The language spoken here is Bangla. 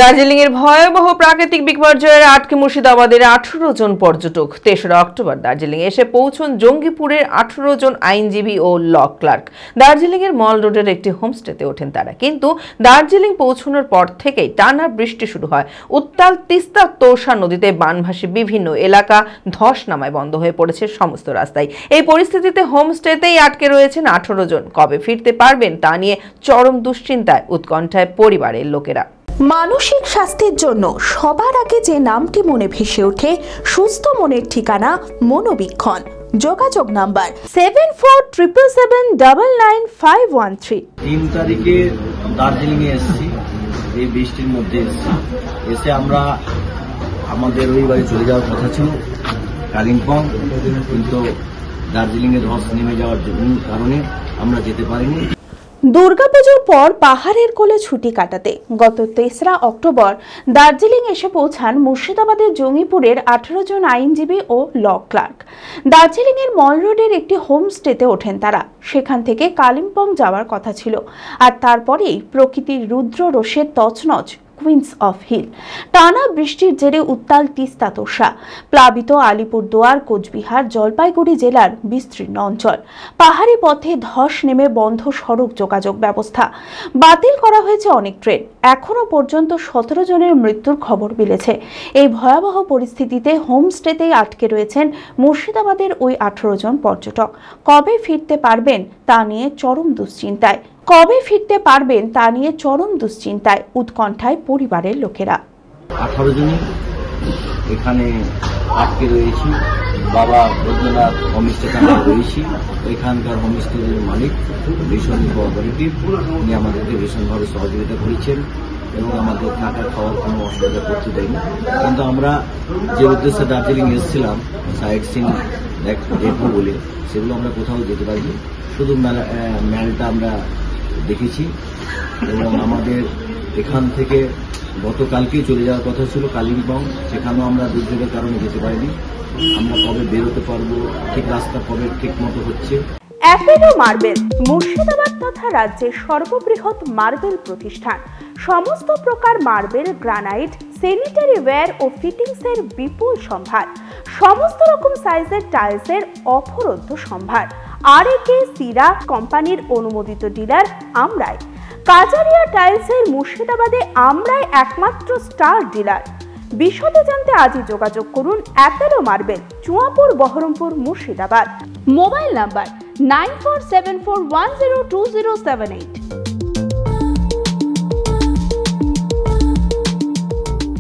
দার্জিলিং এর ভয়াবহ প্রাকৃতিক বিপর্যয়ের আটকে মুর্শিদাবাদের 18 জন পর্যটক 3রা অক্টোবর দার্জিলিং এসে পৌঁছন জঙ্গিপুরের 18 জন আইনজীবী ও ল ক্লার্ক। দার্জিলিং এর মল রোডের একটি হোমস্টেতে ওঠেন তারা, কিন্তু দার্জিলিং পৌঁছানোর পর থেকেই টানা বৃষ্টি শুরু হয়। উত্তাল তিস্তা তোষা নদীতে বানভাসী বিভিন্ন এলাকা ধস নামায় বন্ধ হয়ে পড়েছে সমস্ত রাস্তায়। এই পরিস্থিতিতে হোমস্টেতেই আটকে রয়েছেন 18 জন। কবে ফিরতে পারবেন তা নিয়ে চরম দুশ্চিন্তায়, উৎকণ্ঠায় পরিবারের লোকেরা। মানসিক স্বাস্থ্যের জন্য সবার আগে যে নামটি মনে ভেসে ওঠে, সুস্থ মনের ঠিকানা মনোবীক্ষণ। যোগাযোগ নাম্বার 7477799513। 3 তারিখে দার্জিলিং এ এসেছি, এই বৃষ্টির মধ্যে এসে আমরা আমাদের ওই বাড়ি চলে যাওয়ার কথা ছিল কালিম্পং, কিন্তু দার্জিলিং এ ধস নেমে যাওয়ার কারণে আমরা যেতে পারিনি। দুর্গাপুজোর পর পাহাড়ের কোলে ছুটি কাটাতে গত 3রা অক্টোবর দার্জিলিং এসে পৌঁছান মুর্শিদাবাদের জঙ্গিপুরের 18 জন আইনজীবী ও ল ক্লার্ক। দার্জিলিং এর মল রোডের একটি হোমস্টেতে ওঠেন তারা। সেখান থেকে কালিম্পং যাওয়ার কথা ছিল, আর তারপরেই প্রকৃতির রুদ্র রোষের তছনছ কুইন্স অফ হিল। টানা বৃষ্টির জেরে উত্তাল তিস্তা তোষা, প্লাবিত আলিপুরদুয়ার, কোচবিহার, জলপাইগুড়ি জেলার বিস্তীর্ণ অঞ্চল। পাহাড়ি পথে ধস নেমে বন্ধ সড়ক যোগাযোগ ব্যবস্থা, বাতিল করা হয়েছে অনেক ট্রেন। এখনো পর্যন্ত 17 জনের মৃত্যুর খবর মিলেছে। এই ভয়াবহ পরিস্থিতিতে হোমস্টেতেই আটকে রয়েছেন মুর্শিদাবাদের ওই 18 জন পর্যটক। কবে ফিরতে পারবেন তা নিয়ে চরম দুশ্চিন্তায়, উৎকণ্ঠায় পরিবারের লোকেরা। 18 জনই এখানে আটকে রয়েছি। বাবা বৈদ্যনাথ হোমস্টেতে আমরা রয়েছি। এখানকার হোমস্টের মালিক ভীষণ কোঅপারেটিভ, উনি আমাদেরকে ভীষণভাবে সহযোগিতা করেছেন এবং আমাদের থাকা খাওয়ার কোনো অসুবিধা করতে দেয়নি। কিন্তু আমরা যে উদ্দেশ্যে দার্জিলিং এসেছিলাম সাইট সিন দেখবো বলে, সেগুলো আমরা কোথাও যেতে পারিনি। শুধু মেলটা আমরা দেখেছি এবং আমাদের এখান থেকে গতকালকেই চলে যাওয়ার কথা ছিল কালিম্পং, সেখানেও আমরা দুর্যোগের কারণে যেতে পারিনি। আমরা কবে বেরোতে পারবো, ঠিক রাস্তা কবে ঠিক মতো হচ্ছে। অ্যাপেলো মার্বেল মুর্শিদাবাদ তথা রাজ্যের সর্ববৃহৎ মার্বেল প্রতিষ্ঠান। সমস্ত প্রকার মার্বেল, গ্রানাইট, স্যানিটারি ওয়্যার ও ফিটিংসের বিপুল সম্ভার, সমস্ত রকম সাইজের টাইলসের অফুরন্ত সম্ভার। আর.এ.কে সিরা কোম্পানির অনুমোদিত ডিলার আমরাই। কাজারিয়া টাইলসের মুর্শিদাবাদে আমরাই একমাত্র স্টার ডিলার। বিশদে জানতে আজই যোগাযোগ করুন Apollo marble, Chuapur, Baharampur, Murshidabad. Mobile number 9474102078।